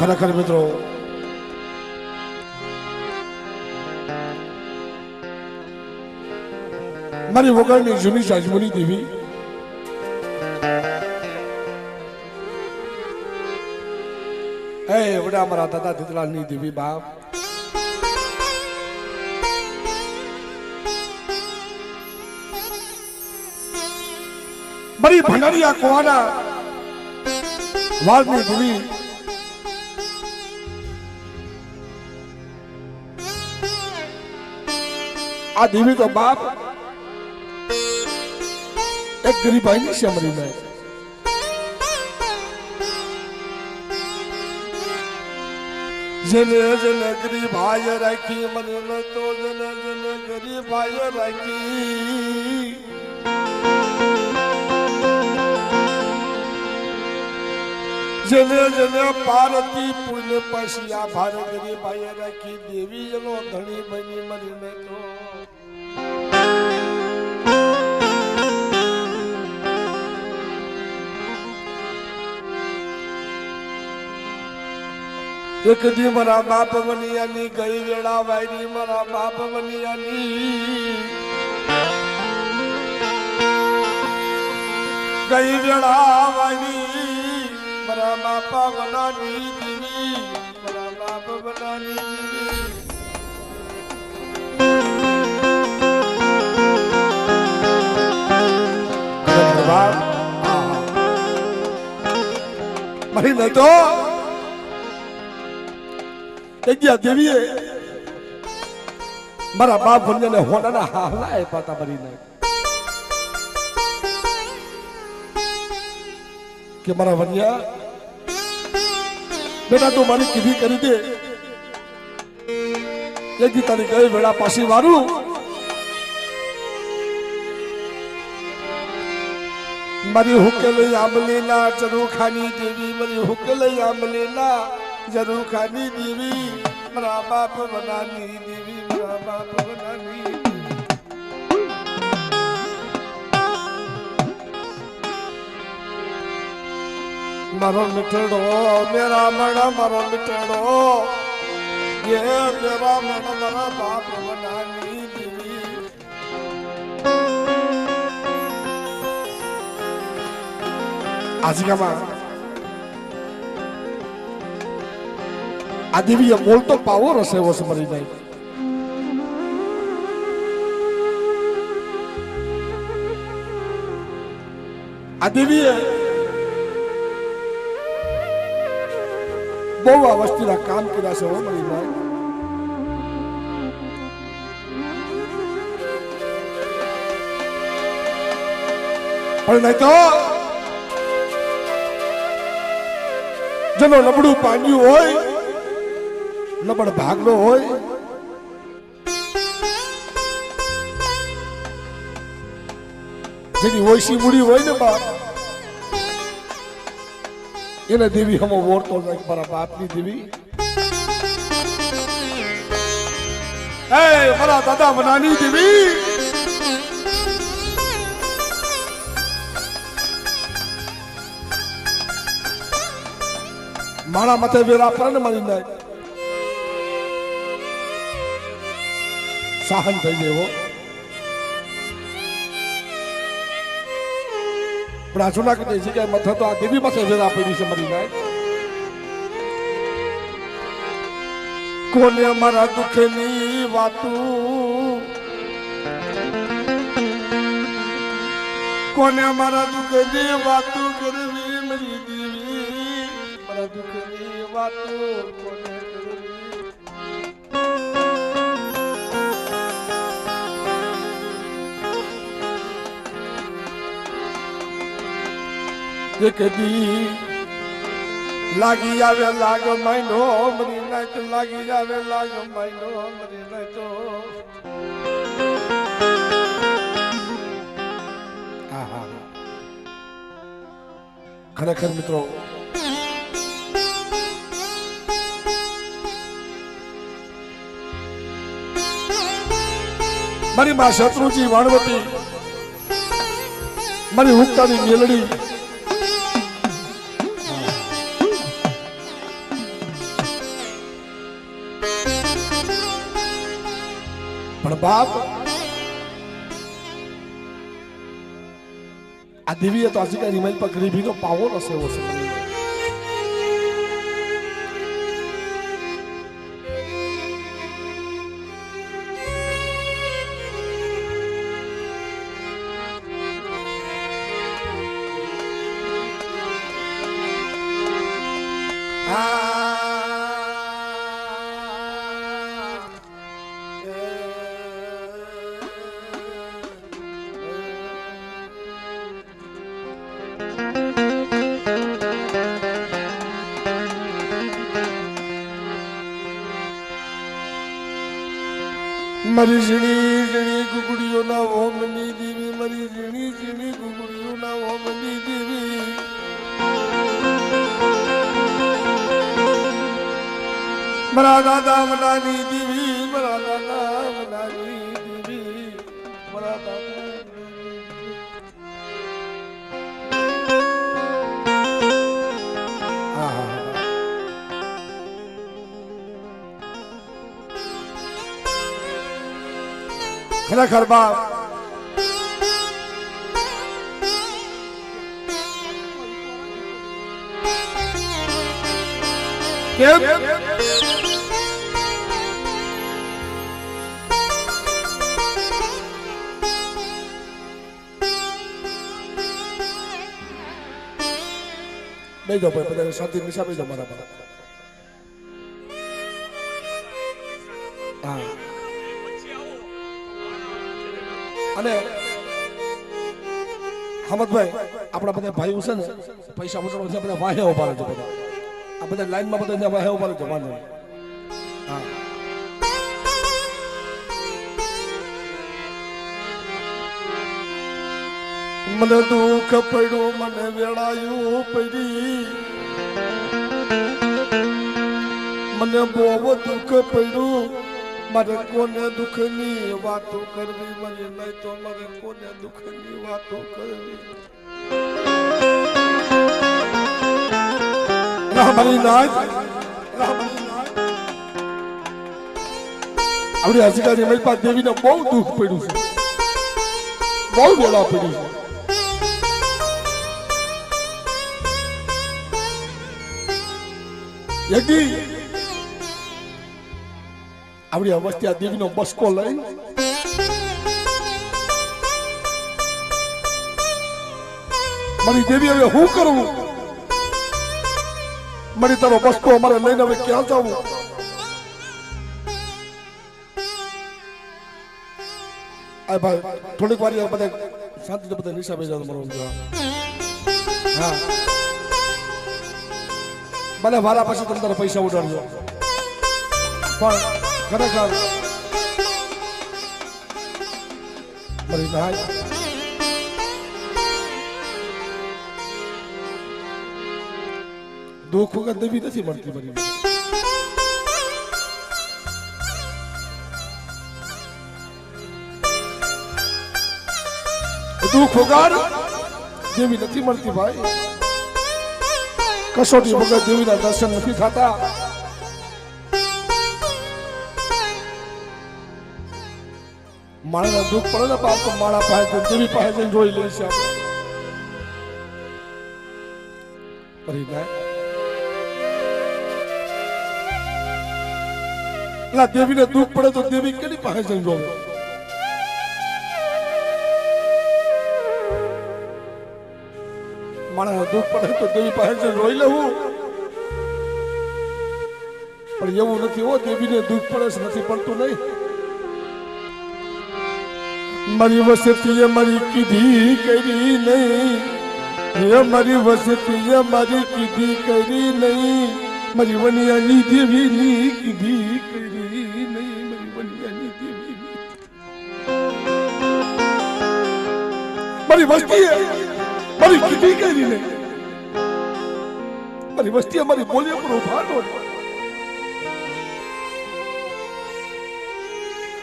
ખરેખર મિત્રો મારી વગરની જૂની સાજમુની દેવી એ વડા મારા દાદા દીદલાલની દેવી બાપ મારી ભંડારીયા કોવાના વાળની દેવી આ દેવી તો બાપ એક ગરીબાઈની છે મરી જાય જને જને ગરીબાઈ રાખી મને તો જને જને ગરીબાઈ રાખી જને જને પારતી પુલ પશિયા ભાર ગરીબાઈ રાખી દેવી જનો ધણી બની મરીને તો એક દી મારા બાપ બનિયાની ગઈ વેળા વાયરી મારા બાપ બનિયાની ગઈ વેળા વાયરી મારા બાપા બનાની દીવી મારા બાપ બનાની દીવી મારી નહીં તો દેવીએ મારા બાપ ભણ્યાને હોનાના હાલા એ પાતા ભરીને કે મારા વન્યા બેટા તું મારી કીધી કરી દે એક દી તારી ગઈ વેળા પાછી વારું મારી હુકેલી આંબલીના ચરૂખાની દેવી મારી હુકેલી આંબલીના જરૂર ખાની દેવી મારા બાપ બનાની દેવી મારા બાપ બનાની મારો મીઠડો મેરા મણા મારો મીઠડો ये मेरा मણા મારા બાપ બનાની દેવી આજકામાં આ દેવીએ બોલતો પાવર હશે એવો મરી જાય આ દેવીએ બહુ આ વસ્તુના કામ કર્યા છે એવો મરી જાય પણ નહીં તો જેનો નબળું પાંડ્યું હોય નબળ ભાગનો હોય જેની ઓછી મૂડી હોય ને બાપ એને દેવી હમો વોરતો જાય મારા બાપની દેવી એ મારા દાદા બનાની દેવી મારા માથે વેરા પર ને મારી નાખ સહન થઈ જાય પણ આ જૂના કઈ જગ્યાએ મથે તો આ દેવી માથે વેરા પડી છે મરી નાખ કોને મારા દુઃખની વાતું કોને મારા દુઃખની વાતું કરવી મરી દેવી મારા દુઃખની વાતું કોને કદી લાગી આવે લાગ મહિનો મરી નાય તો લાગી આવે લાગ મહિનો મરી નાય તો ખરેખર મિત્રો મારી માં શત્રુજી વાણવતી મારી હુક્તાની મેલડી પણ બાપ આ દેવીએ તો હજી કઈ રિમાઇલ પર ગરીબીનો પાવો ન સેવો છે મારી ઝીણી ઝીણી ગુગડીઓના ઓમની દેવી મારી ઝીણી ઝીણી ગુગડીઓના ઓમની દેવી મારા દાદા મનાની દેવી મારા દાદા મનાની દેવી મારા દાદા ખરેખર બાપ કેમ બેજો ભાઈ બધા શાંતિ નિશા બેજો મારા પર હા અને હમદભાઈ આપણા બધા ભાઈઓ છે ને પૈસા વસૂલવા છે બધા વાહે ઉભા રહેજો બધા આ બધા લાઈનમાં બધા વાહે ઉભા રહેજો વાંધો હા મને દુઃખ પડ્યું મને વેળાયું પડી મને બહુ દુઃખ પડ્યું મારે કોને દુઃખની વાતો કરવી મને નહીં તો મારે કોને દુઃખની વાતો કરવી રામની નાથ આપણી હસીકાની મલપા દેવીને બહુ દુઃખ પડ્યું છે બહુ વેળા પડી છે યદી આપણી અવસ્થા દેવીનો બસકો લઈ મારી દેવી હવે હું કરવું મારી તારો બસકો અમારે લઈને હવે ક્યાં જવું આ ભાઈ થોડીક વાર બધા શાંતિ બધા નિશા બેજા મારો હા મને વારા પછી તમે તારા પૈસા ઉડાડજો પણ ખરેખર મારી નાય દુઃખ વગર દેવી નથી મળતી મારી દુઃખ વગર દેવી નથી મળતી ભાઈ કસોટી વગર દેવીના દર્શન નથી થતા માણસને દુઃખ પડે ને બાપ તો માણા પાસે દેવી પાસે જઈને જોઈ લઈશ આપણે દેવીને દુઃખ પડે તો દેવી કેની પાસે જઈને જોવે માણસને દુઃખ પડે તો દેવી પાસે જઈને રોઈ લેવું પણ એવું નથી હો દેવીને દુઃખ પડે છે નથી પડતું નહીં મારી વસતી મારી કીધી કરી નહીં હે મારી વસતી મારી કીધી કરી નહીં મારી વનિયાની દેવીની કીધી કરી નહીં મારી વનિયાની દેવી મારી વસ્તી મારી કીધી કરી નહીં મારી વસ્તી મારી બોલી પર ઉભા નો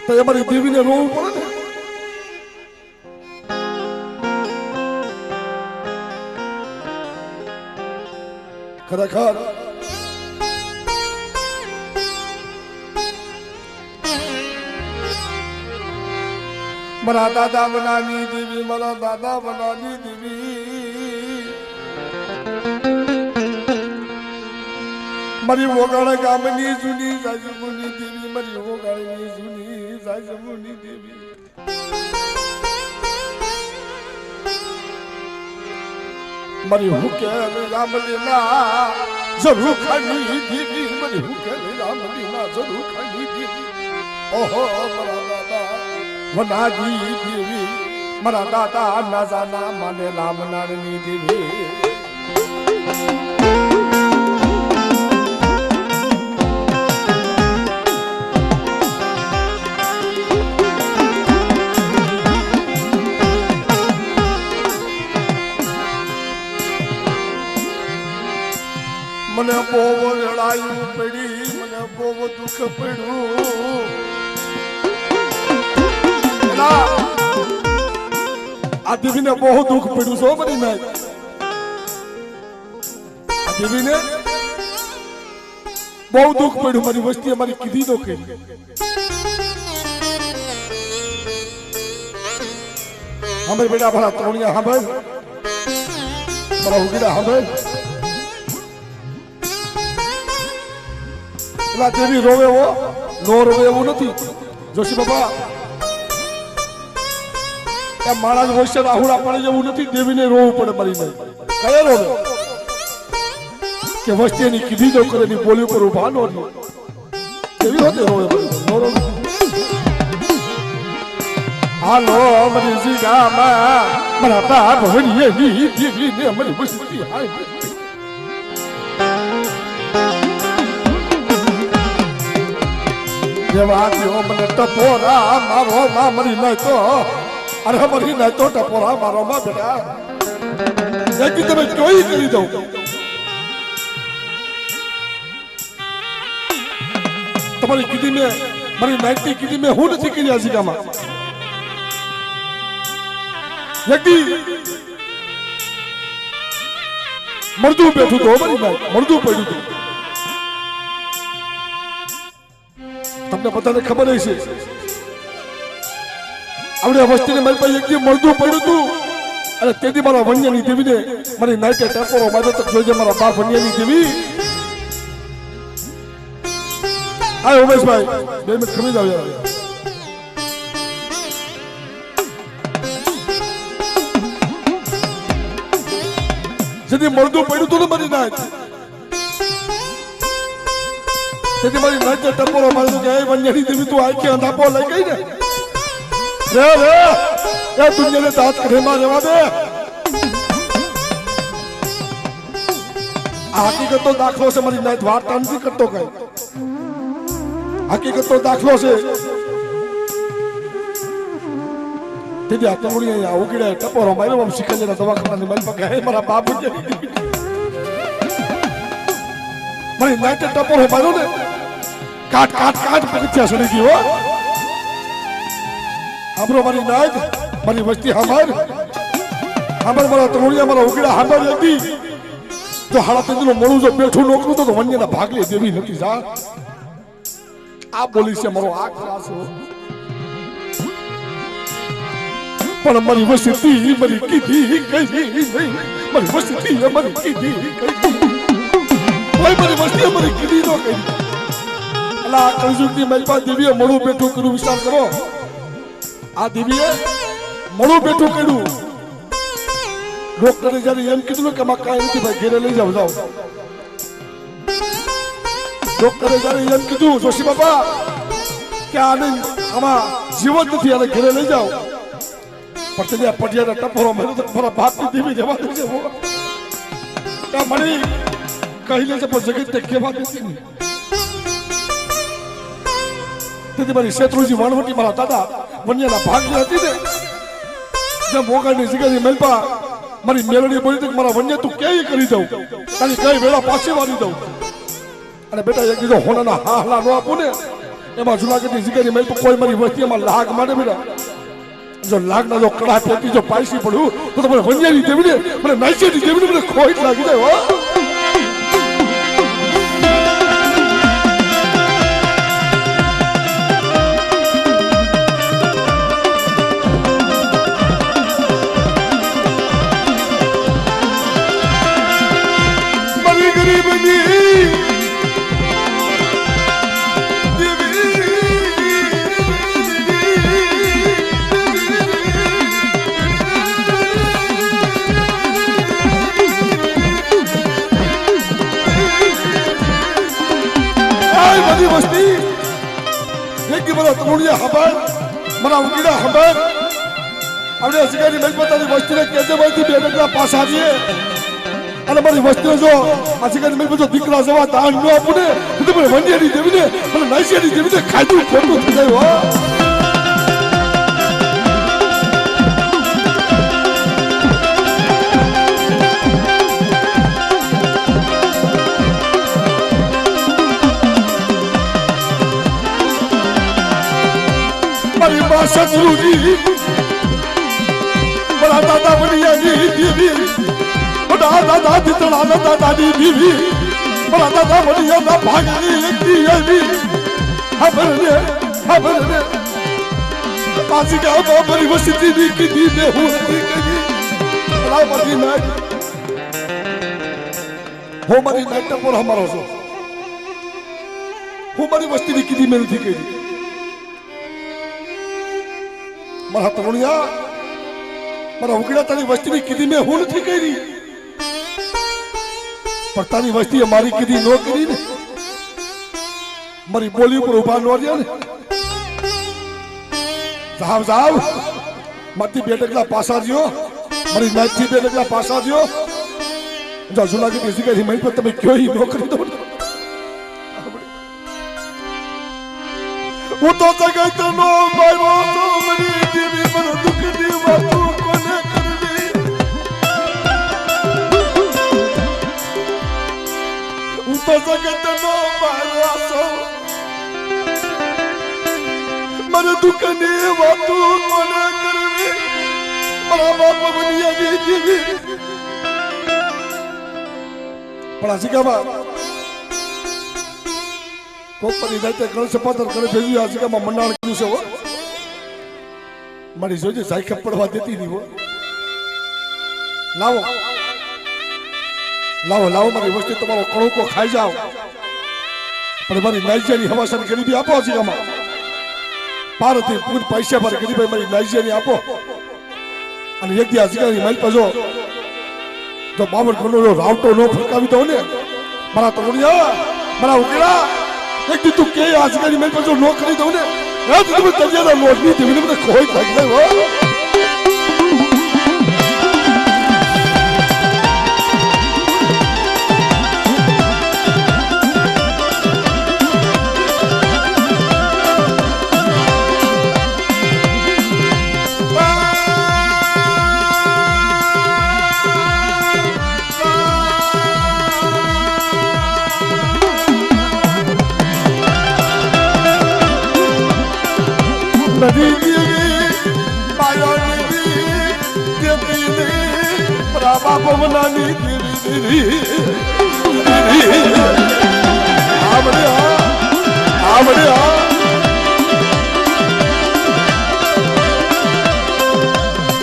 તો અમારી દેવીને રોવું પડે ને ખરેખર મારા દાદા બનાની દેવી મારા દાદા બનાની દેવી મારી વોગાળ ગામની જૂની જાજમુની દેવી મારી વોગાળની જૂની જાજમુની દેવી મારી હુકેલ રામલીલા જરૂર ખાની દેવી મારી હુકેલ રામલીલા જરૂર ખાની દેવી ઓહો મારા દાદા વનાજી દેવી મારા દાદા ના જાના માને રામનાની દેવી મને બહુ લડાયું પડી મને બહુ દુઃખ પડ્યું આ દેવીને બહુ દુઃખ પડ્યું છો બધી નાય આ દેવીને બહુ દુઃખ પડ્યું મારી વસ્તી અમારી કીધી તો કરી અમે બેટા ભલા તોણિયા સાંભળ મારા ઉગીડા સાંભળ દેવી રોવે એવો નો રોવે એવું નથી જોશી બાપા એ માણસ વૈશ્ય રાહુલ પાણી જેવું નથી દેવીને રોવું પડે મારી નહીં કયા રોવે કે વસ્તી એની કીધી તો કરે ની બોલી ઉપર ઉભા નો દેવી હોતે રોવે નો રોવે હાલો મારી જીગામાં મારા બાપ હણીએ ની દેવીને મારી વસ્તી હાય દેવાદિયો મને ટપોરા મારો માં મરી નહીં તો અરે મરી નહીં તો ટપોરા મારો માં બેટા એકી તમે જોઈ કરી દઉં તમારી કીધી મેં મારી નાઈટી કીધી મેં હું નથી કરી આજીકામાં એકી મરદું બેઠું તો મારી નાઈ મરદું પડ્યું હતું તમને બધાને ખબર હશે આપણે વસ્તીને મારી પાસે એકદી મળતું પડ્યું હતું અને તેથી મારા વન્યની દેવીને મારી નાઈટે ટેપોરો માર્યો તો જોજે મારા બાપ વન્યની દેવી હા ઉમેશભાઈ 2 મિનિટ ખમી જાવ યાર જેથી મળતું પડ્યું હતું ને મારી નાઈટ તેથી મારી નાઈટે ટપોરો માર્યો કે એ વન્યની દેવી તું આખી અંધાપો લઈ ગઈ ને રે રે એ દુનિયાને દાંત કઢેમાં રહેવા દે આ હકીકતનો દાખલો છે મારી નાઈટ વાર્તા નથી કરતો કઈ હકીકતનો દાખલો છે તેથી આ તમુડી અહીંયા ઉગડ્યા ટપોરો માર્યો આમ સિકંદરના દવાખાનાની મારી પાસે હે મારા બાપુ મારી નાઈટે ટપોરો માર્યો ને કાટ કાટ કાટ પગથિયા સડી ગયો હામરો મારી નાઈટ મારી વસ્તી હામર મારા તરોડિયા મારા ઉગડા હામર હતી તો હાડા તેનું મોડું જો બેઠું નોકરું તો વન્યના ભાગલે દેવી નથી જા આ બોલી છે મારો આ ક્લાસ પણ મારી વસ્તી મારી કીધી કઈ મારી વસ્તી મારી કીધી કઈ મારી વસ્તી મારી કીધી નો કઈ અલા કલયુગની મહેલમાં દેવીએ મોડું બેઠું કર્યું વિચાર કરો આ દેવીએ મોડું બેઠું કર્યું ડોક્ટરે જયારે એમ કીધું કે આમાં કાંઈ નથી ભાઈ ઘેરે લઈ જાઓ ડોક્ટરે જયારે એમ કીધું જોશી બાપા કે આમાં જીવન નથી આને ઘેરે લઈ જાઓ પણ ત્યાં પડિયાના ટપોરો માર્યો તો મારા બાપની દેવી જવા દે છે મને કહી લે છે પણ જગત તે કેવા દેતી નહીં તેથી મારી શેત્રુજી વાણવટી મારા દાદા વન્યના ભાગની હતી ને જ્યાં મોગાની જગ્યાની મેલપા મારી મેલડી બોલી હતી મારા વન્ય તું ક્યાંય કરી દઉં તારી કઈ વેળા પાછી વાળી દઉં અને બેટા એક દીધો હોનાના હાહલા નો આપું ને એમાં જુનાગઢની જગ્યાની મેલપા કોઈ મારી વસ્તી એમાં લાગ મારે બેટા જો લાગના જો કડા પેટી જો પાયસી પડ્યું તો મને વન્યાની દેવીને મને નાઈસેની દેવીને મને ખોટ લાગી જાય હો એક દી મારા તરુણિયા હબાર મારા ઉગીડા હબાર આપણે અસગાની મેલ પોતાની વસ્તુને કેજે માંથી બે ડગલા પાછા આવીએ અને મારી વસ્તુને જો અસગાની મેલ પોતો દીકરા જવા દાન ન આપું ને તો મને વંડિયાની દેવીને મને નાઈસિયાની દેવીને ખાધું ખોટું થઈ જાય હો शत्रुजी बड़ा दादा बढ़िया दीदी बड़ा दादा जितना दादा दीदी बड़ा दादा बढ़िया ना भागनी लगती है भी खबर ने पासी का बड़ी वस्ती दी की दी में हुई बड़ा बड़ी नाइट हो मरी नाइट पर हमारा सो हो मरी वस्ती दी की दी में थी कही मारा तरुणिया मारा उगड़ा तारी वस्ती ની કીધી મે હું નથી કરી પણ તારી વસ્તી મારી કીધી નો કરી ને મારી બોલી ઉપર ઉભા નો રહ્યા ને સાહેબ સાહેબ મારી બે ડગલા પાછા જ્યો મારી નાચી બે ડગલા પાછા જ્યો જો જુનાગઢ ની જગ્યાએ મઈ પર તમે કયો ઈ નો કરી દો હું તો જગત નો મારો તો મરી જીવી મને દુઃખ ની વાતો કોને કરવી હું તો જગત નો મારો તો મને દુઃખ ની વાતો કોને કરવી મારા બાપ બનિયા જીવી પણ આશિકામાં કોપરી જાતે ગણેશ પાત્ર કરે ભેજી આશિકામાં મંડાણ કર્યું છે હો મારી જોજે સાયકલ પડવા દેતી નહીં હો લાવો લાવો લાવો મારી વસ્તી તમારો કણુકો ખાઈ જાઓ પણ મારી નાઈજિયાની હવાસાની ગરીબી આપો આશિકામાં પારથી પૂર પૈસા પર ગરીબાઈ મારી નાઈજિયાની આપો અને એક દી આશિકાની મારી પાછો જો બાબર ઘરનો રાવટો નો ફરકાવી દો ને મારા તરુણિયા મારા ઉકેલા એક દી તું કે આશિકાની મારી પાછો નો કરી દઉં ને રાત તમે તજિયાના લોટ ની દેવીને મને ખોઈ ખાઈ જાય હો नदी देवी माया देवी देवी रामा पवनानी देवी आवड़े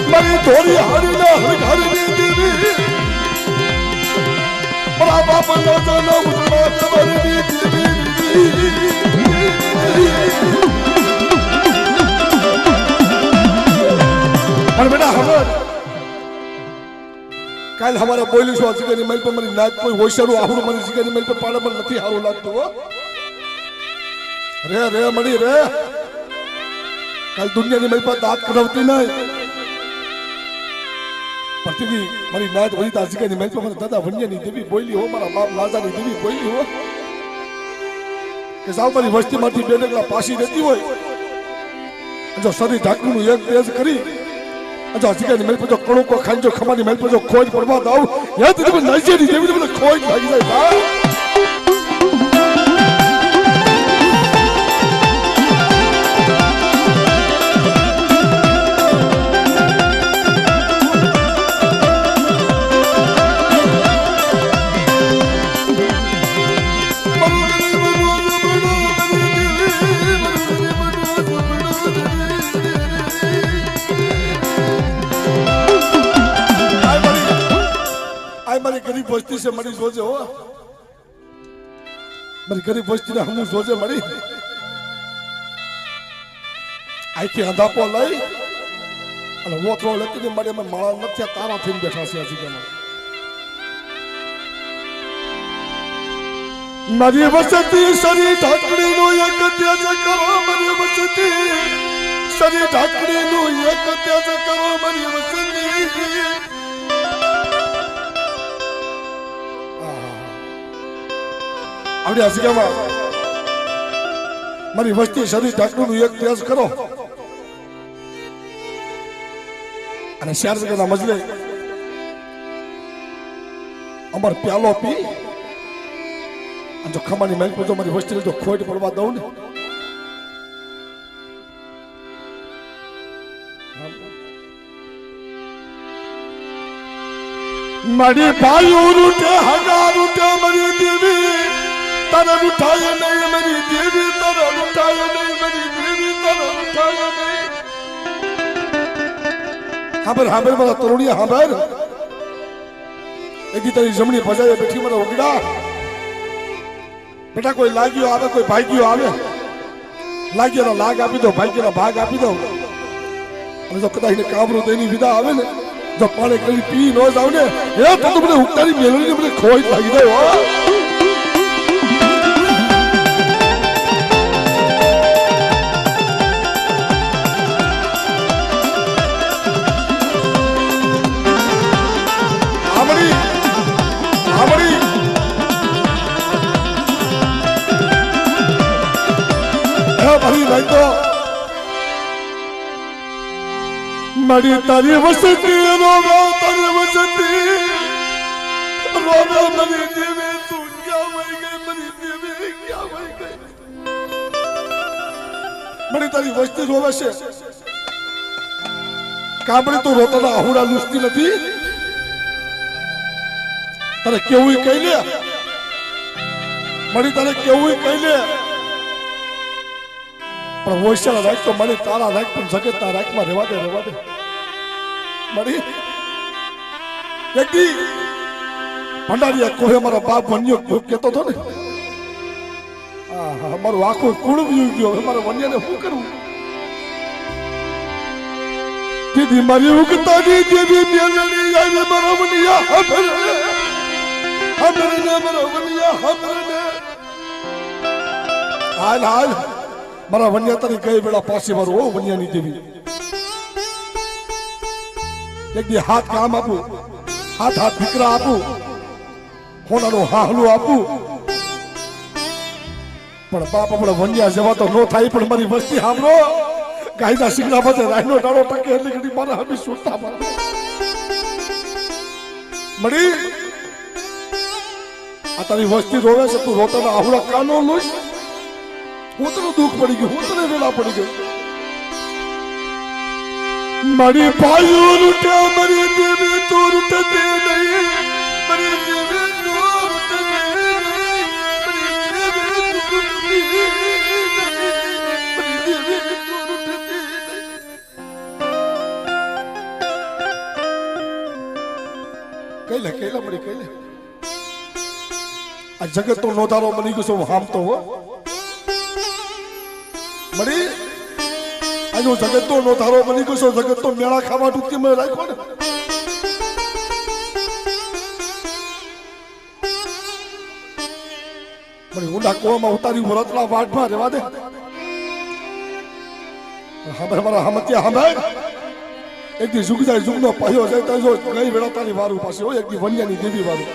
मरी थोड़ी हारी ना हर देवी रामा पवनाना उतना तवरनी देवी पर बेटा खबर काल हमारा बोली सो जिगनी मेल पे मरी नाच कोई होशरू आहुर मरी जिगनी मेल पे पाड़ा पर નથી હારું લાગતું હો રે રે મડી રે કાલ દુનિયાની મેલ પર દાંત કઢવતી નહીં પ્રતિદી મારી નાચ વળી તા જીગની મેલ પર મારા દાદા વણિયાની દેવી બોલી હો મારા બાપ લાજાની દેવી બોલી હો કે સાવ મારી વસ્તીમાંથી બે ડગલા પાછી રહેતી હોય જો સદી ઢાકનું એક તેજ કરી अच्छा जिगनी मेल पे जो कणो को खंजो खमानी मेल पे जो खोज पड़वा दाऊ यार तुझे नाइजेरी देवी ने खोज लागी जाए बा मारी गरीब बस्ती से मरी सोचे हो मारी गरीब बस्ती ने हम सोचे मरी आई थी अंधापो लाई અને वो थ्रो लेती ने मरे में माळा नथ्या तारा थीने बैठा से आजी के मारी वसती सरी ढाकड़ी नो एक त्याज करो मरी વસતી શરી ઢાકડીનું એક તેજ કરો મારી વસતી આવડે આ જગ્યામાં મારી વસ્તી શરીર ઢાકડીનું એક તેજ કરો અને ચાર જગ્યાના મજલે અમાર પ્યાલો પી અને જો ખમાની મેલ પૂછો મારી વસ્તી જો ખોટ પડવા દઉં ને મારી ભાઈઓ રૂટે હગા રૂટે મારી દેવી તારા રૂઠાય નહીં મારી દેવી તારા રૂઠાય નહીં મારી દેવી તારા રૂઠાય નહીં હાબર હાબર મારા તરુણિયા હાબર એકી તારી જમણી ભજાએ બેઠી મને ઓગડા બેટા કોઈ લાગ્યો આવે કોઈ ભાગ્યો આવે લાગ્યો લાગ આપી દો ભાગ્યનો ભાગ આપી દો અને જો કદાચ કાબરું દઈની વિદા આવે ને જો પાણી કરી પી ન જાવ ને એ તો મને ઉતારી મેળવીને મને ખોઈ લાગી દો મારી તારી વસતી રોવે તારી વસતી રોવે મારી દેવી તું ક્યાં વહી ગઈ મારી દેવી ક્યાં વહી ગઈ મારી તારી વસતી રોવે છે કાબડી તું રોતાના આહુડા લૂસતી નથી તારે કેવું કહી લે મારી તારે કેવું કહી લે પણ હોશિયાર રાખ તો મને તારા રાખ પણ જગતના રાખમાં રહેવા દે મળી એકદી ભંડારીયા કોઈ અમારો બાપ વન્યો કહેતો હતો ને અમારું આખું કુળ વ્યુ ગયો અમારા વન્યાને શું કરવું દીદી મારી ઉગતાની દેવી મેલડી આવી મારો વન્યા હબરને મારો વન્યા હબરને હાલ હાલ મારા વન્યા તારી ગઈ વેળા પાસે મારું ઓ વન્યાની દેવી એક દી હાથ કામ આપું હાથ હાથ દીકરા આપું હોનાનું હાહલું આપું પણ બાપ આપણે વન્યા જવા તો નો થાય પણ મારી વસ્તી સાંભળો ગાયના શીકડા બધે રાયનો ડાળો ટકે એટલે ઘડી મારા હમી સુરતા મળી આ તારી વસ્તી રોવે છે તું રોતાના આહુડા કાનો લોઈશ હું તને દુઃખ પડી ગયું હું તને વેળા પડી ગયું મારી ભાઈઓ રૂટે મારી દેવી તું રૂટે નહીં મારી દેવી તું રૂટે નહીં મારી દેવી તું રૂટે મારી દેવી તું રૂટે કઈ લે મળી કઈ લે આ જગત તો નોધારો બની ગયો છું હામ તો મળી આજે જગત તો નોધારો બની ગયો છો જગત તો મેળા ખાવા ટૂંકી મેં રાખ્યો ને મળી ઊંડા કોવામાં ઉતારી વરતલા વાટમાં રહેવા દે હવે મારા હમત્યા હમે એક દી જુગ જાય જુગનો પાયો જાય તો જો ગઈ વેળા તારી વારું પાસે હોય એક દી વન્યાની દેવી વારું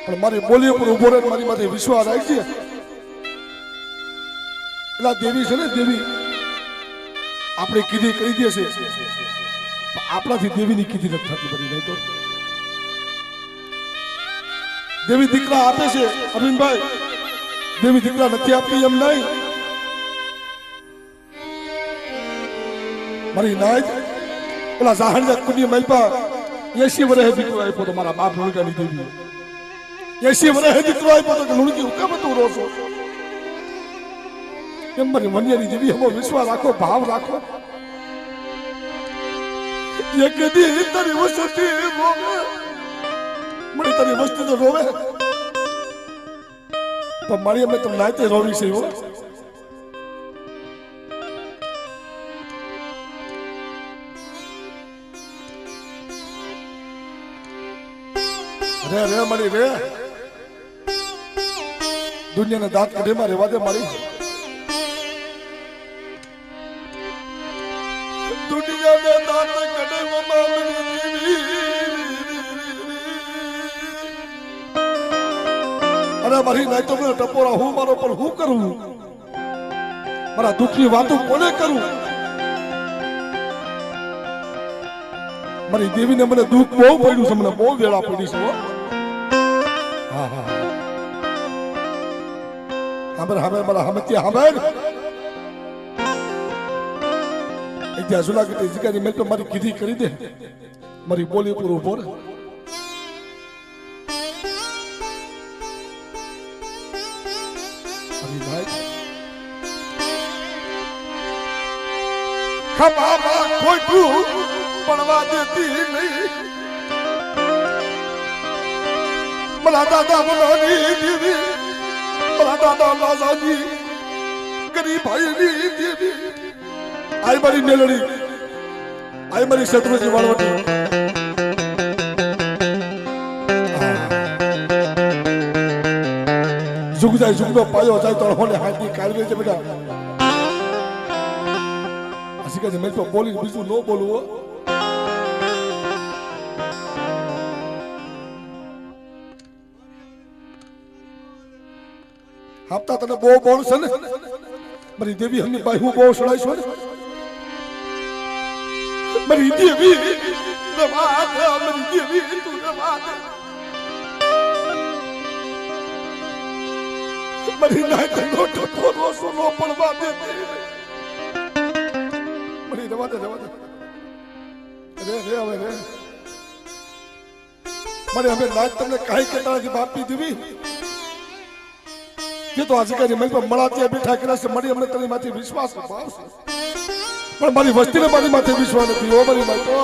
પણ મારી બોલી ઉપર ઉભો રહે મારી માથે વિશ્વાસ રાખજે એટલે દેવી છે ને દેવી આપણે કીધી કરી દે છે આપણાથી દેવીની કીધી નથી થતી બધી નહીં તો દેવી દીકરા આપે છે અરવિંદભાઈ દેવી દીકરા નથી આપતી એમ નહીં મારી નાય ઓલા જાહણજા કુની મલપા 80 વર્ષે દીકરો આપ્યો તો મારા બાપ લુણકાની દેવી 80 વર્ષે દીકરો આપ્યો તો લુણકી હુકમ તું રોસો કેમ મારી વન્યાની દેવી હમો વિશ્વાસ રાખો ભાવ રાખો એક દી તારી વસતી રોવે મળી તારી વસ્તી તો રોવે પણ મારી અમે તમને નાતે રોવી છે હો રે રે મળી રે દુનિયાના દાંત કઢે માં રેવા દે મારી दुनिया ने दांत कटे ममा मेरी देवी अरे मारी नहीं तो मैं टपोरा हूँ मारो पर हूँ करूँ मारा दुखी बातों कोने करूँ मारी देवी ने मैंने दुख बहुत पड़ू से मैंने बहुत वेला पड़ी से वो हाँ हाँ हमें हमें मारा हमें क्या हमें एक दिन सुना कि तेजी का रिमेल पे मारी किधी करी दे मारी बोली पूरो बोल अरे भाई खबाबा कोई तू बनवा देती नहीं मला दादा बनानी देवी मला दादा लाजानी गरीब भाई देवी आई बड़ी मेलड़ी आई बड़ी शत्रुजी वालवटी झुक जाए झुकनो पायो जाए तो होने हाथी कारवे जे बेटा असि के मेल पे बोली बीजू नो बोलवो हप्ता तने बो बोल छने मरी देवी हमनी बाई हूं बो सड़ाई छो मरी देवी नवाद मरी देवी तू नवाद मरी ना तो ठोरो सोनो पड़वा दे मरी रवा दे रे रे मरी हमें नाच तुमने काहे के तरह की बात पी देवी ये तो आज का रिमेल पर मलाती बैठा करा से मरी हमने तेरी माथे विश्वास है बाप पर मारी वस्ती ने मारी माथे विश्वास नहीं ओ मरी मातो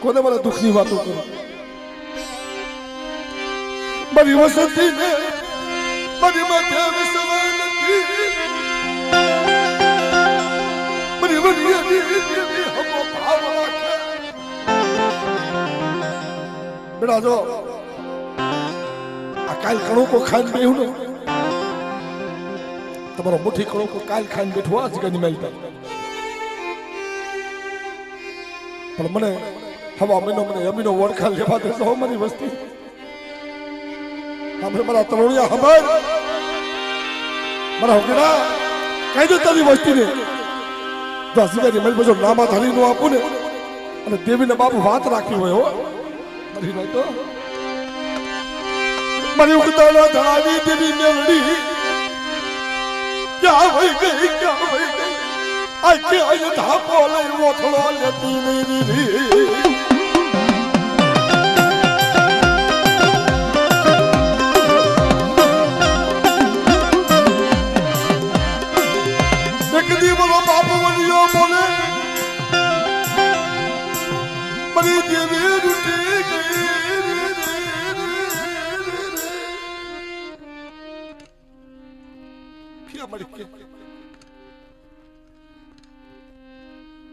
कोने वाला दुख नहीं बातों करो मरी वसंती ने मरी माथे विश्वास नहीं मरी मरी हमको भाव रखे बेटा जो काल कणो को खान बेहू ने तमारो मुठी कणो को काल खान बैठो आज के निमेल पर मने हवा महीनो मने यमीनो वड़खा लेवा दे तो मारी वस्ती हमरे मारा तलोड़िया हमार मारा होगेरा कह दे तारी वस्ती ने जो आज के निमेल जो नामा धारी नो आपू ने અને દેવીને બાપુ વાત રાખી હોય હો મારી નહીં તો मरी उगताना धानी देवी मेलड़ी क्या होई गई आके आई था बोले वो थोड़ा लेती मेरी एक दी बोलो बाप बनियो बोले मरी देवी रुटी गई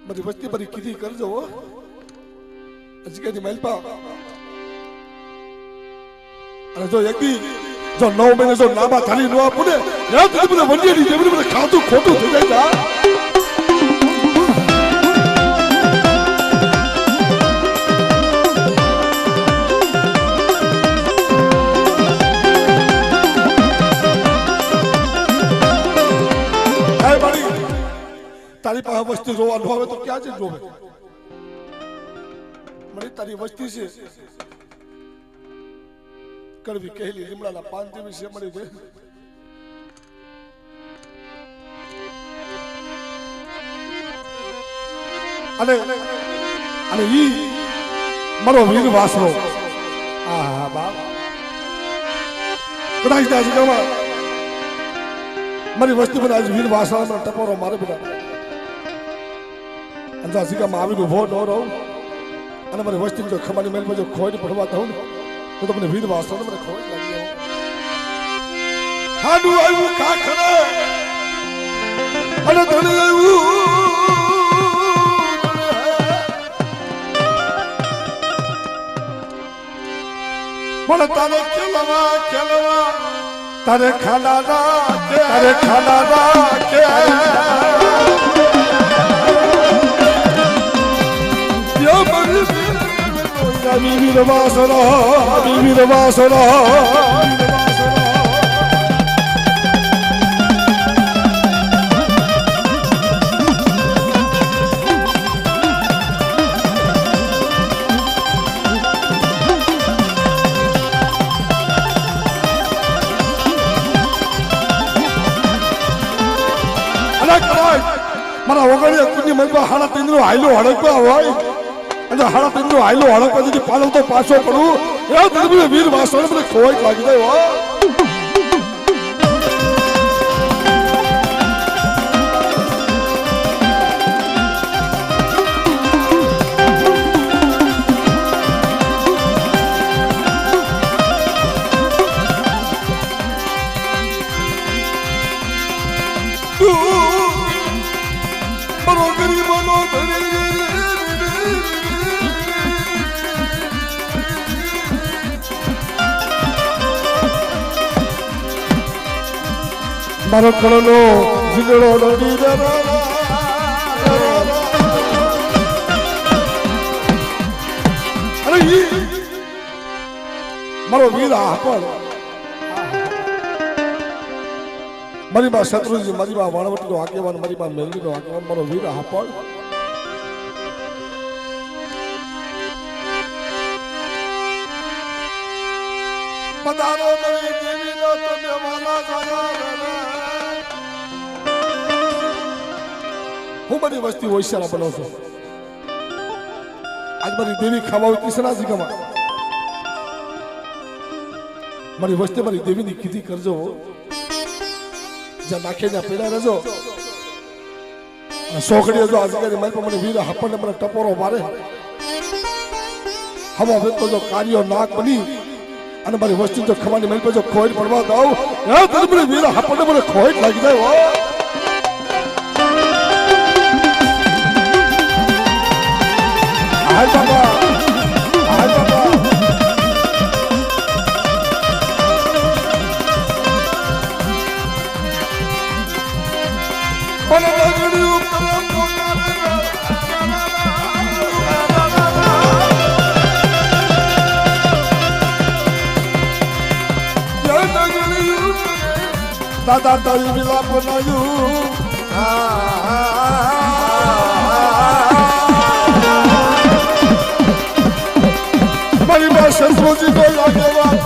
मरी वस्ती मरी किती कर जो आज के मेल पा अरे जो एक जो 9 महीने जो नामा थाली नो आपने यार तुझे मुझे वंडी दी जब मुझे खातू खोटू हो जाएगा तारी पास वस्ती रो अनुभव है तो क्या चीज रोवे मरी तारी वस्ती से करवी कहली लिमड़ा पान देवी से मरी दे अने अने ई मरो वीर वासरो आ बाप कदाच दास गवा मरी वस्ती में आज वीर वासरा में टपोरो मारे बिना अंदाजी का मावी नो भो नो रो अने मरे वस्ती जो खमानी मेल में जो खोई पड़वा था तो अपने वीर वासना में खोई लगी हो हाडू आयु का खरा अने धन आयु बोले तारे खेलवा तारे खाना ना के દેવી રવાસરા દેવી રવાસરા મારા વગર કુંડી મનમાં હાડા તીંદરો હાયલો હડકવા હોય અને હાડા તીંદરો હાયલો હડકવા જેથી પાલવ તો પાછો પડું એ તરફ વીર વાસણ મને ખોવાઈ લાગી જાય હો મારો કળનો જીગડો નદી અરે મારો વીર આપણ મારી બા શત્રુજી મારી બા વાણવટીનો આગેવાન મારી બા મેલડીનો આગેવાન મારો વીર આપણ પધારો મારી દેવીનો તમે વાલા જાયા હું બધી વસ્તી હોશિયાર બનો છું આજ મારી દેવી ખાવા કિસના જીગમાં મારી વસ્તી મારી દેવીની કીધી કરજો જ્યાં નાખે ત્યાં પેડા રહેજો સોકડી જો આજકારી મારી મને વીર આપણને મને ટપોરો મારે હવા વેતો જો કાર્યો નાક બની અને મારી વસ્તી જો ખવાની મારી પાસે ખોટ પડવા દઉં એ તને મને વીર આપણને મને ખોટ લાગી જાય હો હાય બાબા હાય બાબા મને લગડી ઉપર દાદા તારી વિલાપ બનાયું મારી બા શત્રુજી કોઈ આગેવાન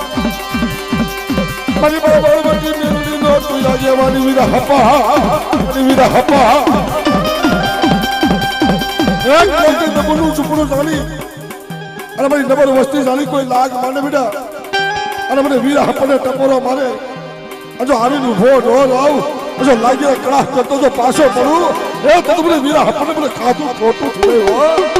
મારી બા બળવતી મેલડી નો કોઈ આગેવાની વીરા હપા એક વખતે નબળું ચૂપડું ચાલી અને મારી નબળ વસ્તી ચાલી કોઈ લાગ માને બેટા અને મને વીરા હપને ટપોરો મારે જો આવીને ઉભો ઢોર આવ જો લાગી કળા કરતો જો પાછો પડું એ તો મને વીરા હપને મને ખાધું ખોટું થયું હો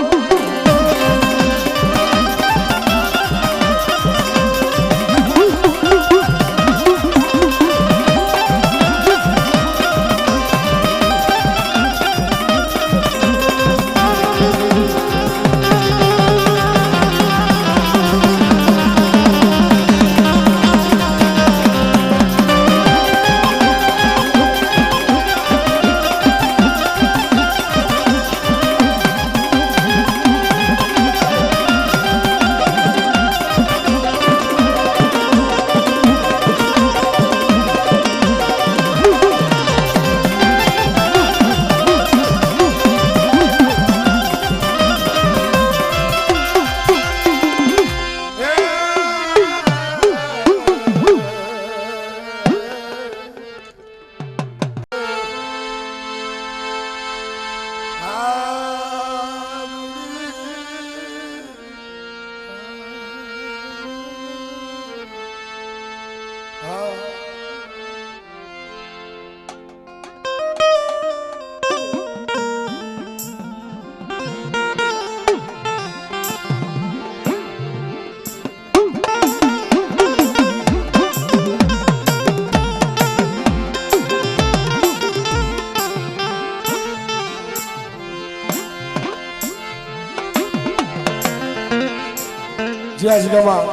જ્યાં જગમાં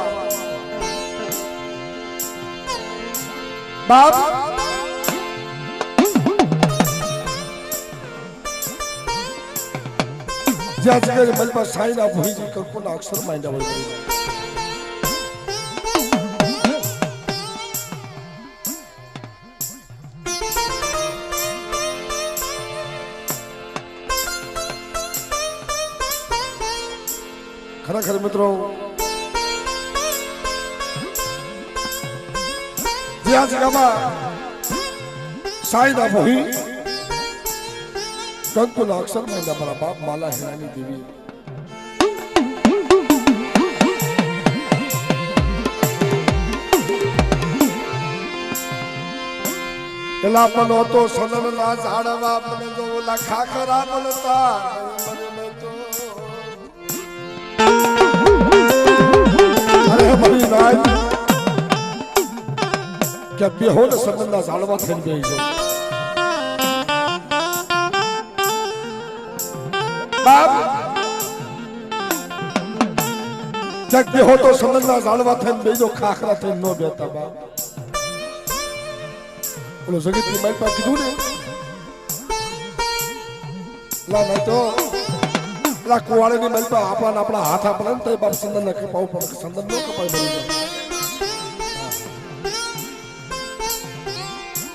બાપ જ્યાં જગ્યાએ મલપા સાઈના ભોઈજી કલ્પના અક્ષર માંડ્યા હોય ખરેખર મિત્રો જ્યાં જગ્યામાં સાઈના ભોઈ કંકુના અક્ષર માંડ્યા મારા બાપ માલા હેરાની દેવી પેલા મનો તો સનનના ઝાડવા મને જો ઓલા ખાખરા મળતા અરે મારી નાય કે બેહો ને સનનના ઝાડવા થઈને બેહી ગયો બાપ જગ બેહો તો સનનના ઝાડવા થઈને બેહી ખાખરા થઈને નો બેતા બાપ બોલો જગત ની મારી પાસે કીધું ને લા નહીં તો લા કુવાડે ની મારી પાસે આપણા હાથ આપણા ને તો બાપ સંદન ને કપાવું પડે સંદન નો કપાય મળી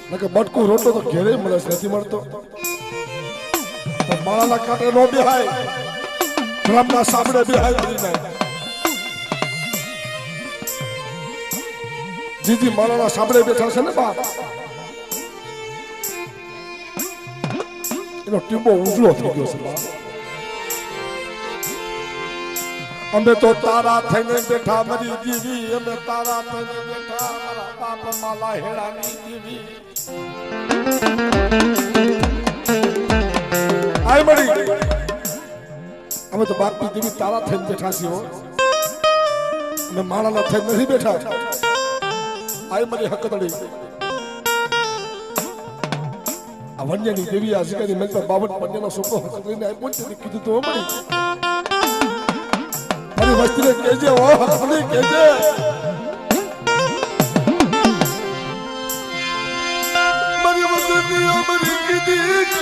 જાય કે બટકું રોટલો તો ઘેરે મળે નથી મળતો માળાના કાંટે નો બેહાય ગ્રામના સાંભળે બેહાય મળી જાય જીજી માળાના સાંભળે બેઠા છે ને બાપ એનો ટીમ્બો ઉજળો થઈ ગયો છે અમે તો તારા થઈને બેઠા મરી જીવી અમે તારા થઈને બેઠા મારા બાપ માલા હેરાની જીવી આય મળી અમે તો બાપ દીવી તારા થઈને બેઠા છીએ અમે માળાના થઈને નથી બેઠા આય મળી હકતડી વન્યની દેવી આ શિકારી મેલતા 52 પન્યાનો છોકરો હકતડીને આપ્યો છે કીધું તો મળી મારી વસ્તીને કહેજે ઓ હકતડી કહેજે મારી વસ્તી અમારી કીધી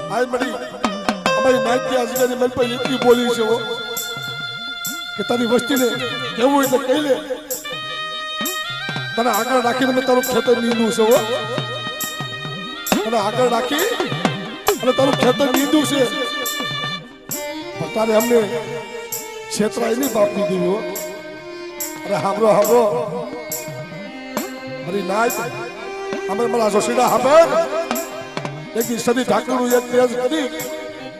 આય મળી અમારી નાયકી આજગાની મન પર એટલી બોલી છે કે તારી વસ્તીને કેવું એટલે કહી લે તને આગળ રાખીને મેં તારું ખેતર નીંદું છે તને આગળ રાખી અને તારું ખેતર નીંદું છે પણ તારે અમને ક્ષેત્રાય નહીં બાપની દેવી અરે હામરો હામરો મારી નાય અમે મારા જોશીડા હાબર એક સદી ઢાકરનું એક તેજ કરી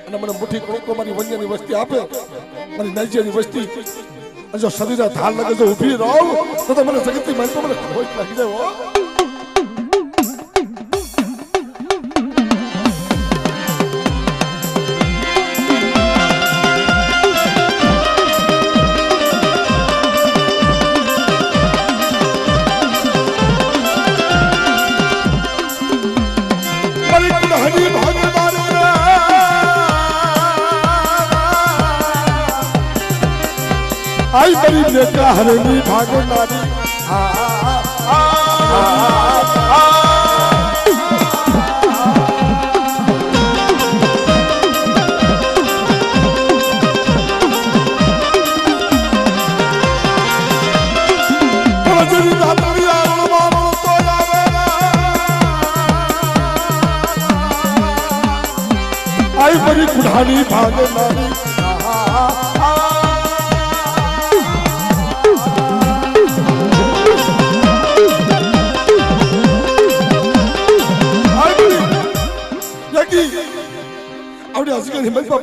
અને મને મુઠ્ઠી કોકો મારી વન્યની વસ્તી આપે મારી નાઈજીની વસ્તી જો સદીના ધાર લાગે જો ઊભી રહો તો મને જગતની માન તો મને ખોટ લાગી જાય आई बड़ी नेका हरेली भागो नारी आई बड़ी बुढ़ानी भागो नारी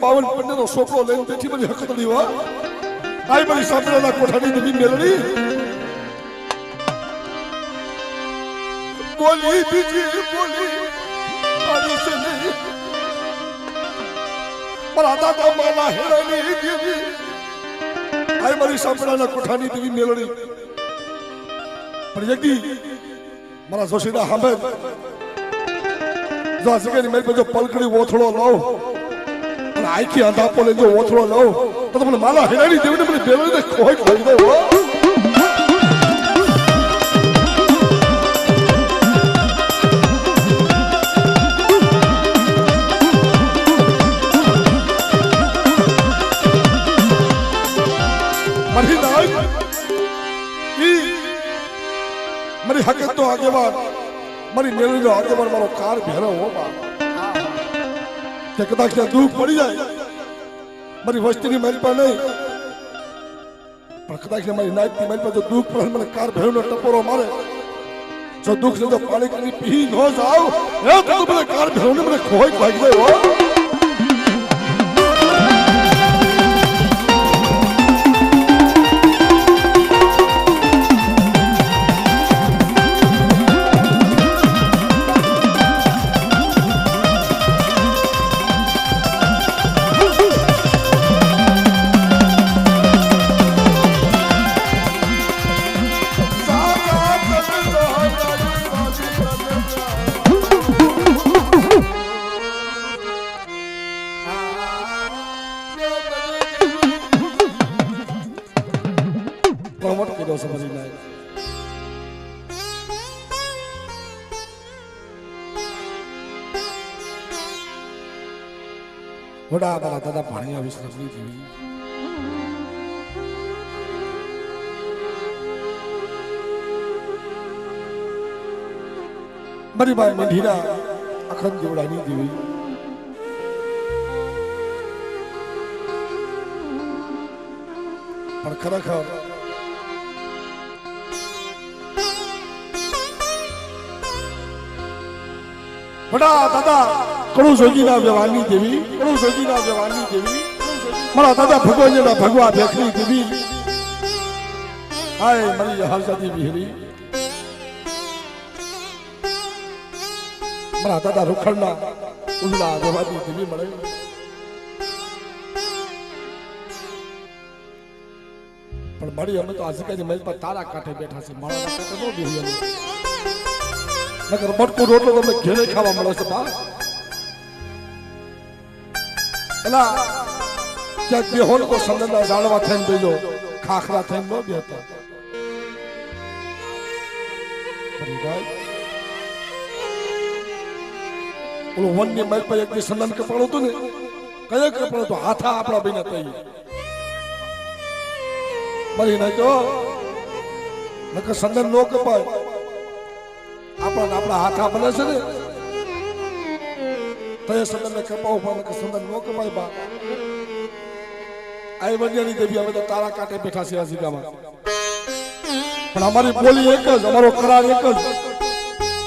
बावन पन्ने छोकरो लઈને બેઠી બધી હકતડી હો આઈ બધી સાંભળેલા કોઠાની નવી મેલડી બોલી બીજી બોલી આની છે નહીં મારા દાદા માલા હેરાની દેવી આઈ બધી સાંભળેલા કોઠાની નવી મેલડી પણ યકી મારા જોશીડા હામે જો આ જગ્યાની મેલ પર જો પલકડી ઓથળો લાવ આખી અંધાપો લઈને ઓથળો લઉં તો મને માલા હેરાની દેવીને મને બેલોને ખોઈ ખોઈ દે હો मरी नाय मरी हकत तो आगे बार मरी मेरे जो आगे बार मारो कार भेरो हो बा कदा क्या दुख पड़ी जाए मरी वस्ती की मेल पर नहीं पर कदा क्या मरी नाइट की मेल पर जो दुख पर मैंने कार भेरो न टपोरो मारे जो दुख से जो पानी की पी न जाओ ए तो मैंने कार भेरो ने मैंने खोई भाग दे हो समझी नहीं बड़ा बड़ा दादा पानी विश्राम थी मरी बाई मीठीरा अखंड जोड़ानी थी पर खरेखर बड़ा दादा कड़ू सोगी ना व्यवानी देवी कड़ू सोगी ना व्यवानी देवी मरा दादा भगवान ना भगवा देखनी देवी आए मरी हरसदी बिहरी मरा दादा रुखड़ना उल्ला व्यवानी देवी मरे पर मरी हमें तो आसिका जी मेल पर तारा काटे बैठा से मारा ना तो नो बिहरी नगर मटको रोटलो तमने घेरे खावा મળે છે બા એલા કે બેહોન કો સંદના જાળવા થઈને બેજો ખાખરા થઈને નો બેતા બરી ભાઈ ઓલો વન્ય મેલ પર એક સંદન કપડો તો ને કયો કપડો તો હાથા આપડા બેના તઈ બરી નઈ તો નકર સંદન નો કપાય આપણા આપણા હાથા બને છે ને તો એ સંદન ને કપાવ પણ કે સંદન નો કપાય બા આઈ વડિયાની દેવી હવે તો તારા કાટે બેઠા છે આજીગામાં પણ અમારી બોલી એક જ અમારો કરાર એક જ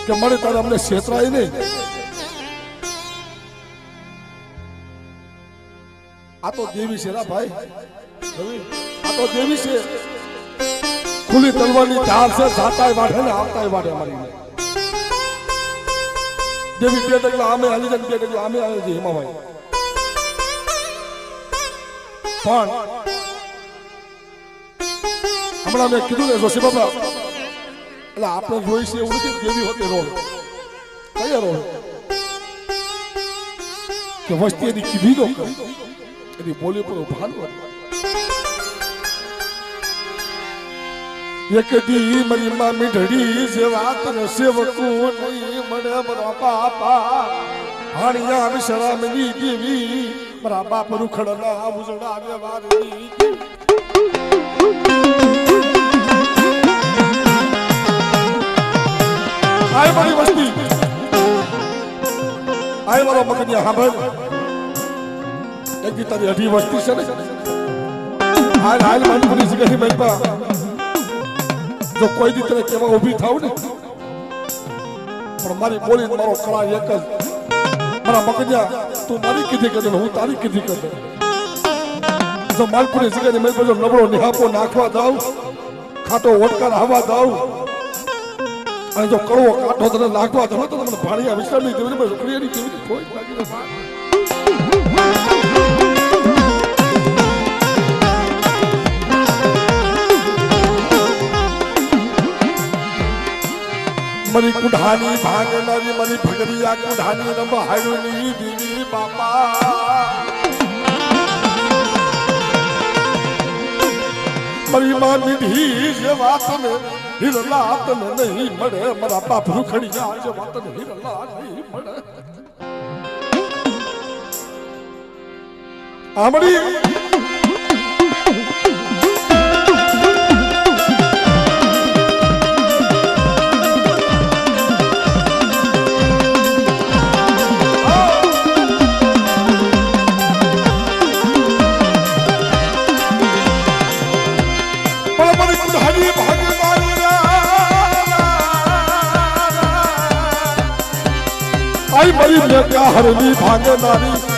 કે મળે તારે અમને ક્ષેત્રાય નહીં આ તો દેવી છે રા ભાઈ આ તો દેવી છે ખુલી તલવારની ધાર છે જાતાય વાઢે ને આવતાય વાઢે અમારી देवी पे तक आमे हाली जन पे तक आमे आए जी हिमा भाई पण हमरा में कीधु ने जोशी बाबा એટલે આપણે જોઈ છે એવું નથી દેવી હોતે રોલ કયા રોલ કે વસ્તી ની કીધી નો એની બોલી પર ઉભા નો एक दी मरी मां मिठड़ी से वात सेवकू नहीं मने मरा पापा हानिया विशरा मनी देवी मरा बाप रुखड़ना उजड़ा व्यवारी आए बड़ी वस्ती आए वाला मकनिया हाबर एक दी तारी अठी वस्ती से आए आए मन पुलिस गई बैठा जो कोई दी तरह केवा उभी थाव ने पर मारी बोली मारो कला एक ज मारा मकनिया तू मारी कीधी कर हूं तारी कीधी कर जो मालपुरी जगह में जो नबळो निहापो नाखवा दाव खाटो ओटकार हवा दाव અને જો કડવો કાઠો તને નાખવા દો તો તમને ભાણિયા વિશ્રામની દેવી ને રૂકડીની કેવી કોઈ લાગી मरी कुढ़ानी भागनारी मरी भगरिया कुढ़ानी रंब हारुनी देवी बापा મારી માં મીઠી જે વાત ને હિરલા તને નહીં મળે મારા બાપ રૂખડિયા જે વાત ને હિરલા નહીં મળે આમડી आई मरी मैं क्या हरनी भागे नारी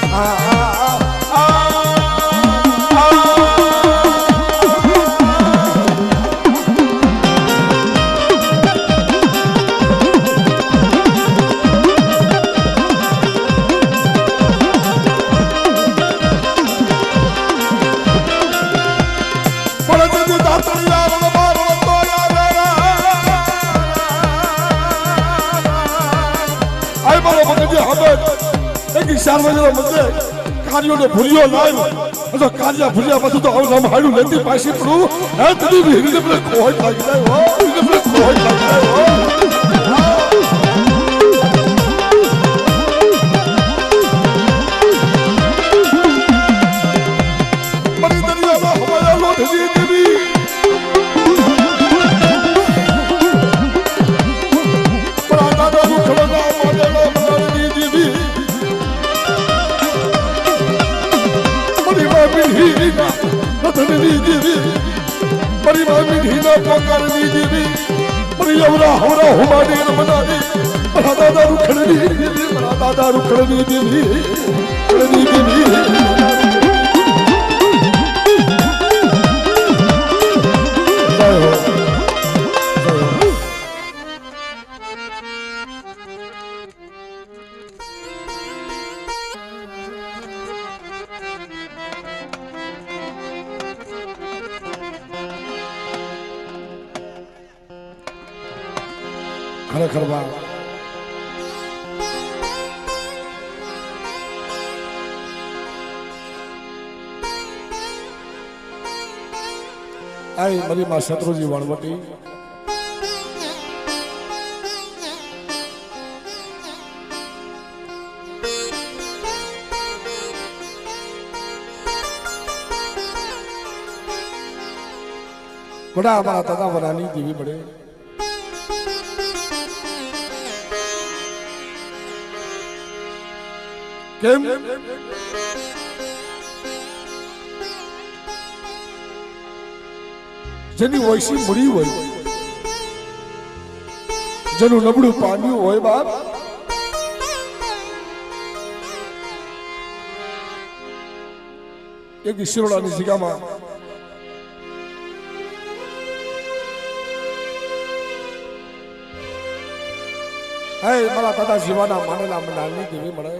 चार बजे मुझे कार्यों ने भूलियो लाइव तो कार्य भूलिया बस तो हम हाड़ू लेती पैसे पड़ू है तभी भी हिंदी में खोज लग जाए वो हिंदी में खोज लग जाए वो मरी दुनिया में हमारा लोट जी देवी प्राणा का दुख लगा मानेला मरी देवी मीठीना रतनी देवी बड़ी मां मीठीना पोकारनी देवी बड़ी यवरा हमरा हुमानी मनानी बड़ा दादा रुखड़नी देवी बड़ा दादा रुखड़नी देवी रुखड़नी देवी जय हो खरेखर बात आई मरी मां शत्रुजी वणवटी बड़ा हमारा दादा वरानी देवी बड़े કેમ જેની વયસી મળી હોય જેનું નબળું પામ્યું હોય બાપ એક ઈશ્વરોડાની જગ્યામાં હે મારા દાદા જીવાના માનેલા મનાની દેવી મળે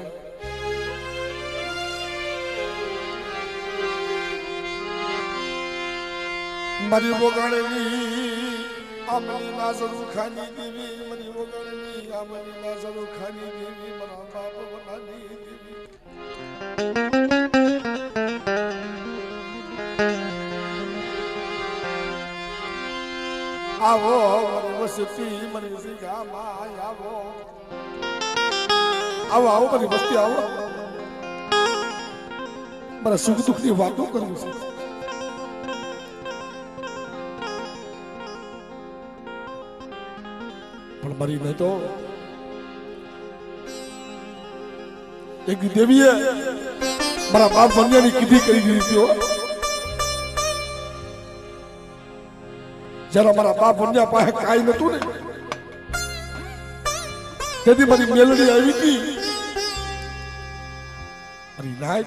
मरी वोगणी आमली ना जरूर खानी देवी मरी वोगणी आमली ना जरूर खानी देवी मरा बाप बनानी देवी आवो मरी वसती मरी जिगा माय आवो आवो आवो मरी बस्ती आवो मरा सुख दुख की बातों करूं मरी नहीं तो एक देवी है मारा बाप बनिया ने किधी करी दी थी जरा मारा बाप बनिया पाए काई न तू ने तेरी मरी मेलडी आई थी अरे नाय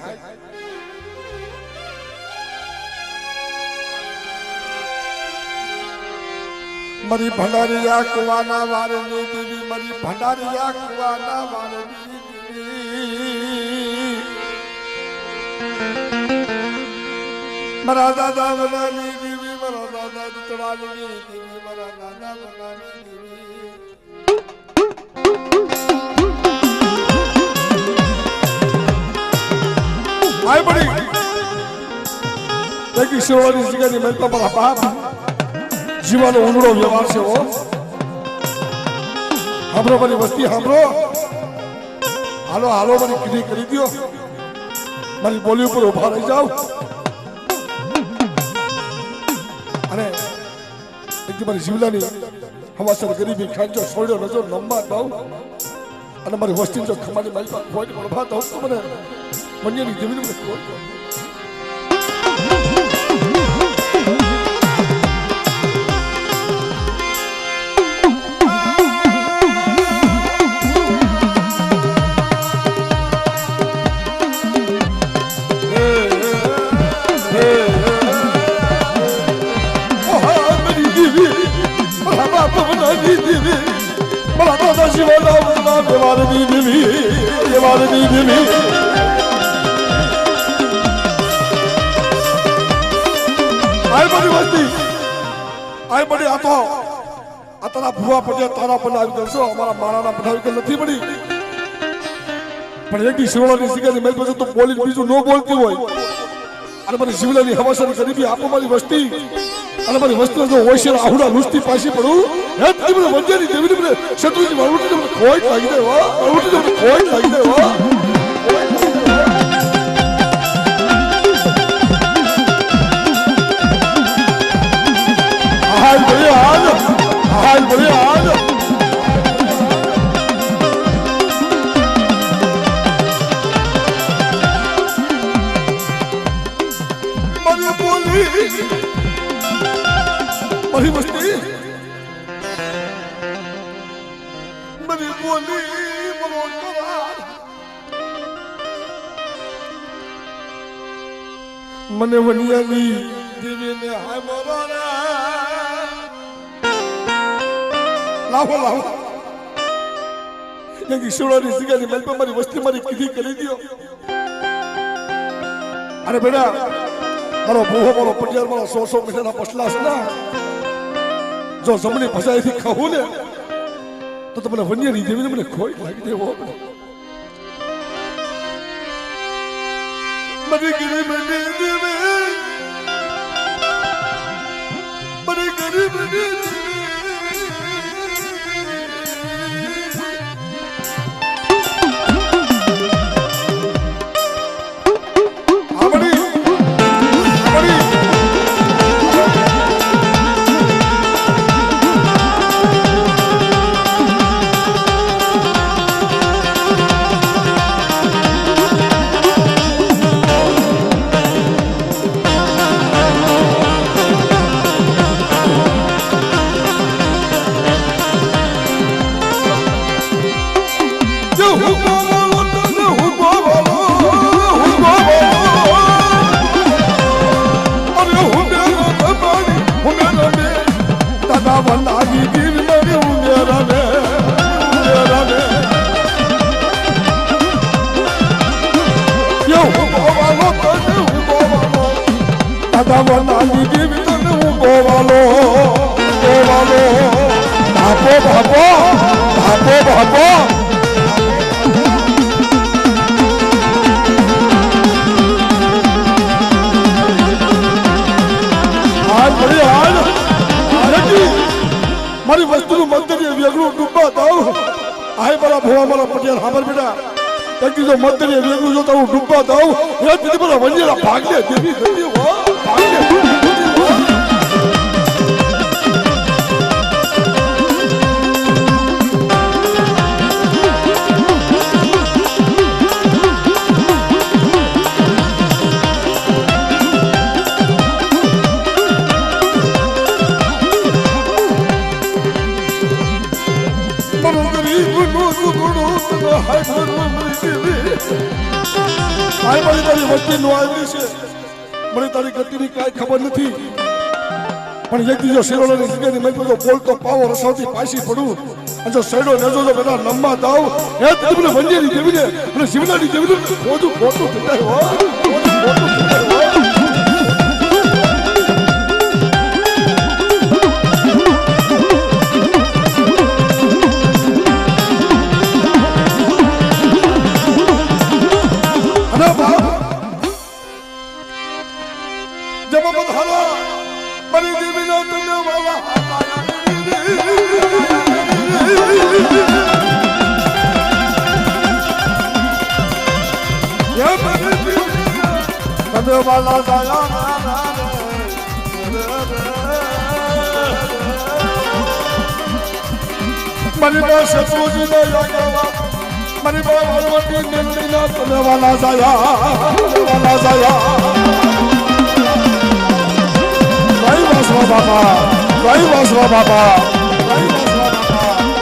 मरी भंडारिया कुवाना वारनी देवी मरी भंडारिया कुवाना वारनी देवी मरा दादा बनानी देवी मरा दादा चढ़ानी देवी मरा दादा बनानी देवी आई बड़ी એક ઈશ્વરની જગ્યાની મેં તો મારા બાપ જીવાનો ઊંડો વ્યવહાર છે હો. હાંભળો મારી વસ્તી હાંભળો. હાલો હાલો મારી કીધી કરી દો. મારી બોલી ઉપર ઉભા રહી જાઓ. અને એક મારી જીવલાની હવાસર ગરીબી ખાંચો છોડ્યો નજર નંબા દઉં અને મારી વસ્તી જો ખમાની મારી પાસે કોઈ પણ ભાત હોત તો મને મન્યની જમીન મને કોઈ ભૂવા પડ્યા તારા પણ આવી ગયો છો. અમારા માણાના બનાવી ગયેલ નથી પડી પણ એક શિવલાની જગ્યાની મેલ પછી તો બોલી બીજું ન બોલતી હોય અને મારી શિવલાની હવાસની ગરીબી આપો મારી વસ્તી અને મારી વસ્તી જો હોશિયાર આહુડા લુસ્તી પાછી પડું હે તી મને વંજારી દેવી મને શત્રુજી મારું મને કોઈ લાગી દે હો મારું કોઈ લાગી દે હો. હાલ ભલે હાલ હાલ ભલે હાલ મારી બોલી મારી વસ્તી મારી બોલી મારો કરાર મને વનિયાની દેવીને હાય મોરા લાવો લાવો એક ઈશ્વરની જગ્યાની મેલ પર મારી વસ્તી મારી કીધી કરી દો. અરે બેટા મારો ભૂહો મારો પટિયાર મારો 100 મહિનાના પસલા છે ને જો જમણી ભસાઈથી ખાવું ને તો તમને વન્યની દેવીને મને ખોઈ લાગી દેવો. મારી ગરીબની દેવી મારી ગરીબની મારી વસ્તુનું મંતરી વેગળું ડૂબા દઉં આય મારા ભોવા મારા પટેલ હાબર બેટા એક જો મંતરી વેગળું જો તારું ડૂબા દઉં એ દીદી મારા વંજેરા ભાગને દેવી ગઈ હો ભાગને મને તારી ગતિની કાંઈ ખબર નથી પણ એક દીજો શેરોની જગ્યાની મેં બધો બોલતો પાવો રસાવતી પાછી પડું અને જો શેડો નેજો જો બેટા નમવા દાવ એ મને વંજેરી દેવીને મને શિવનાની દેવીને ખોટું ખોટું થઈ જાય હો ખોટું ખોટું થઈ જાય હો. हरो मरी देवी नो तुने वाला ये तुने वाला जाया मरी बात पूजी दे यागवा मरी बात भगवती निंदी ना तुने वाला जाया भाई बसवा बाबा भाई बसवा बाबा भाई बसवा बाबा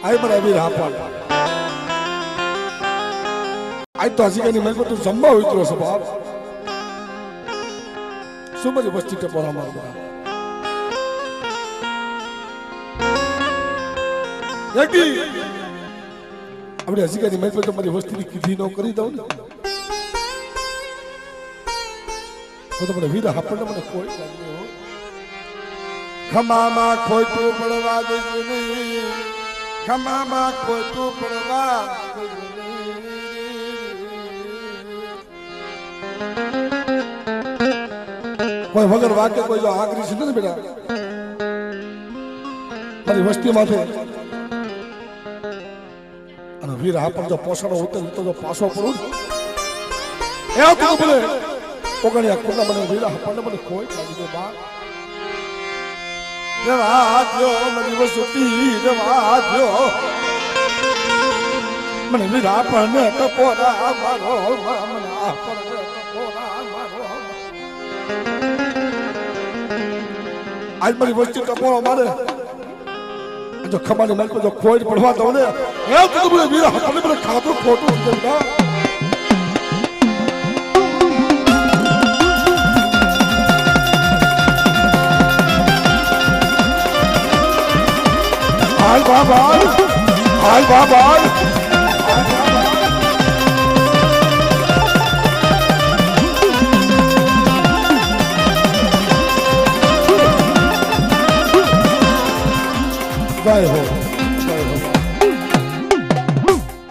आई बड़ा भी रहा पाल आई तो हसी कहनी मैं को तू जम्मा हुई तो स्वभाव सुमरी बस्ती ते पोरा मार बड़ा यकी अब हसी कहनी मैं को तो मेरी बस्ती की किसी नौकरी दो ना तो बड़ा वीर हापड़ ने મને કોઈ લાગે હો ખમામાં ખોટું પડવા દેજે ખમામાં ખોટું પડવા કોઈ વગર વાક્ય કોઈ જો આકરી છે ને બેટા મારી વસ્તી માથે અને વીર હાપડ જો પોસણો ઉતર તો જો પાછો પડું એ તો બોલે ઓગણિયા કુંડા મને વીર હાપડ મને કોઈ લાગી દે બા દેવાદ્યો મરી વસતી દેવાદ્યો મને વીર હાપડ ને ટપોરા મારો મને હાપડ ને ટપોરા મારો आज मेरी वस्ती टपोरा मारे जो खमाने मन को जो खोज पढ़वा दो ने ए तो मुझे वीर हापड ने खातो फोटो देगा हाय बाबा हाय बाबा जय हो